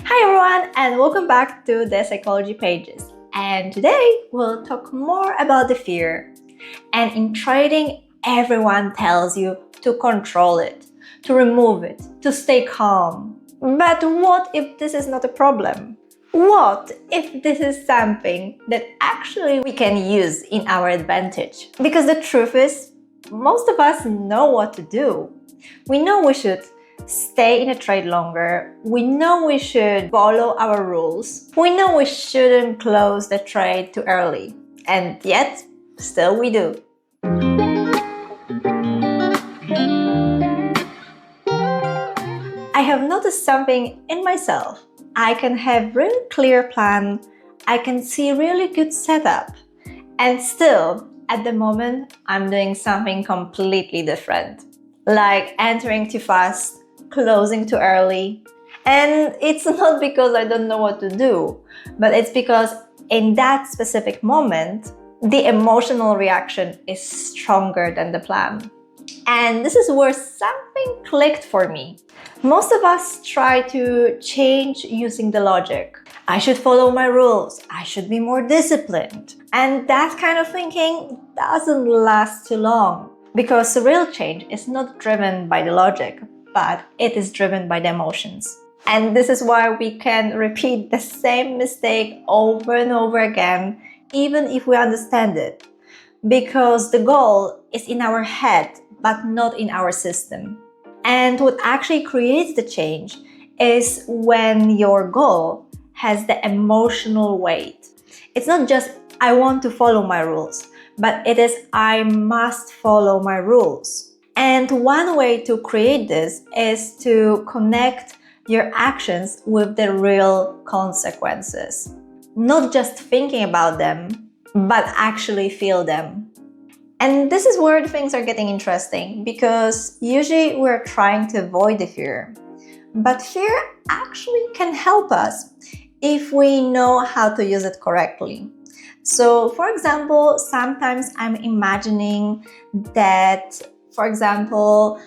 Hi everyone, and welcome back to the Psychology Pages. And today we'll talk more about the fear. And in trading, everyone tells you to control it, to remove it, to stay calm. But what if this is not a problem? What if this is something that actually we can use in our advantage? Because the truth is, most of us know what to do. We know we should stay in a trade longer. We know we should follow our rules. We know we shouldn't close the trade too early. And yet, still we do. I have noticed something in myself. I can have really clear plan. I can see really good setup. And still, at the moment, I'm doing something completely different. Like entering too fast, closing too early. And it's not because I don't know what to do, but it's because in that specific moment, the emotional reaction is stronger than the plan. And this is where something clicked for me. Most of us try to change using the logic. I should follow my rules. I should be more disciplined. And that kind of thinking doesn't last too long because real change is not driven by the logic, but it is driven by the emotions. And this is why we can repeat the same mistake over and over again, even if we understand it. Because the goal is in our head, but not in our system. And what actually creates the change is when your goal has the emotional weight. It's not just, I want to follow my rules, but it is, I must follow my rules. And one way to create this is to connect your actions with the real consequences. Not just thinking about them, but actually feel them. And this is where things are getting interesting because usually we're trying to avoid the fear. But fear actually can help us if we know how to use it correctly. So, for example, sometimes I'm imagining that, for example,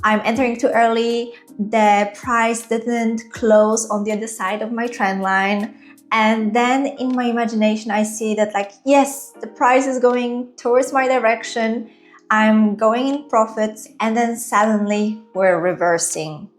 I'm entering too early, the price didn't close on the other side of my trend line. And then in my imagination, I see that yes, the price is going towards my direction. I'm going in profits. And then suddenly we're reversing.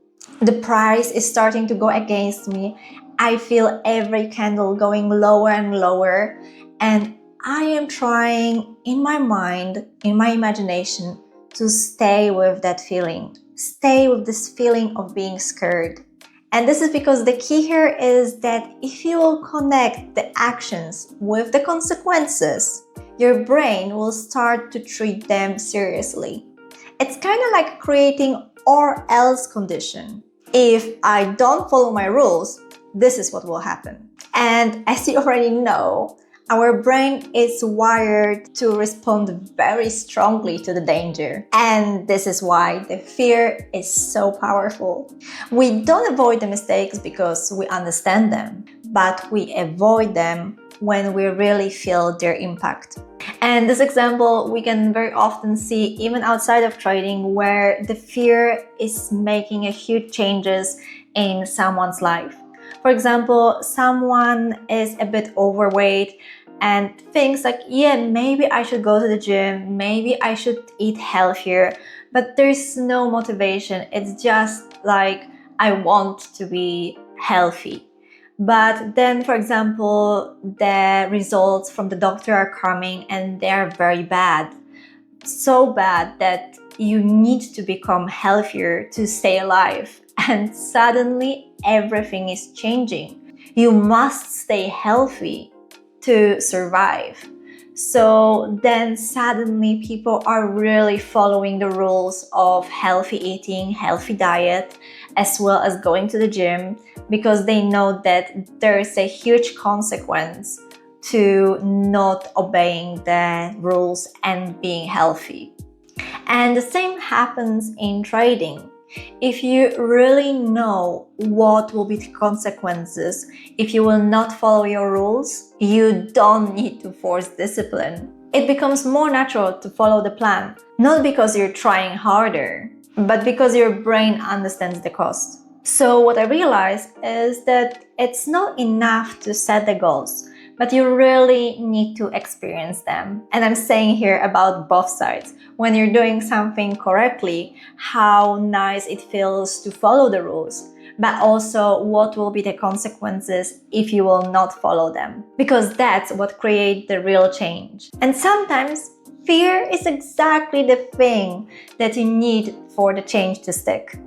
The price is starting to go against me. I feel every candle going lower and lower. And I am trying in my mind, in my imagination, to stay with that feeling. Stay with this feeling of being scared. And this is because the key here is that if you will connect the actions with the consequences, your brain will start to treat them seriously. It's kind of like creating or else condition. If I don't follow my rules, this is what will happen. And as you already know, our brain is wired to respond very strongly to the danger. And this is why the fear is so powerful. We don't avoid the mistakes because we understand them, but we avoid them when we really feel their impact. And this example we can very often see even outside of trading, where the fear is making a huge changes in someone's life. For example, someone is a bit overweight and thinks yeah, maybe I should go to the gym, maybe I should eat healthier, but there's no motivation. It's just I want to be healthy. But then, for example, the results from the doctor are coming and they're very bad. So bad that you need to become healthier to stay alive. And suddenly everything is changing. You must stay healthy to survive. So then suddenly people are really following the rules of healthy eating, healthy diet, as well as going to the gym, because they know that there is a huge consequence to not obeying the rules and being healthy. And the same happens in trading. If you really know what will be the consequences if you will not follow your rules, you don't need to force discipline. It becomes more natural to follow the plan, not because you're trying harder, but because your brain understands the cost. So what I realized is that it's not enough to set the goals, but you really need to experience them. And I'm saying here about both sides. When you're doing something correctly, how nice it feels to follow the rules, but also what will be the consequences if you will not follow them. Because that's what creates the real change. And sometimes fear is exactly the thing that you need for the change to stick.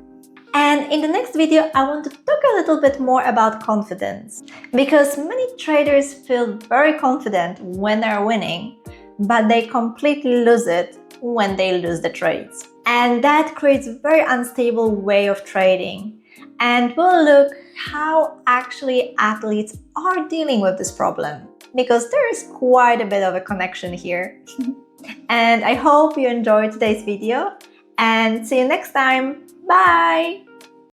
And in the next video, I want to talk a little bit more about confidence, because many traders feel very confident when they're winning, but they completely lose it when they lose the trades. And that creates a very unstable way of trading. And we'll look how actually athletes are dealing with this problem, because there is quite a bit of a connection here. And I hope you enjoyed today's video, and see you next time. Bye!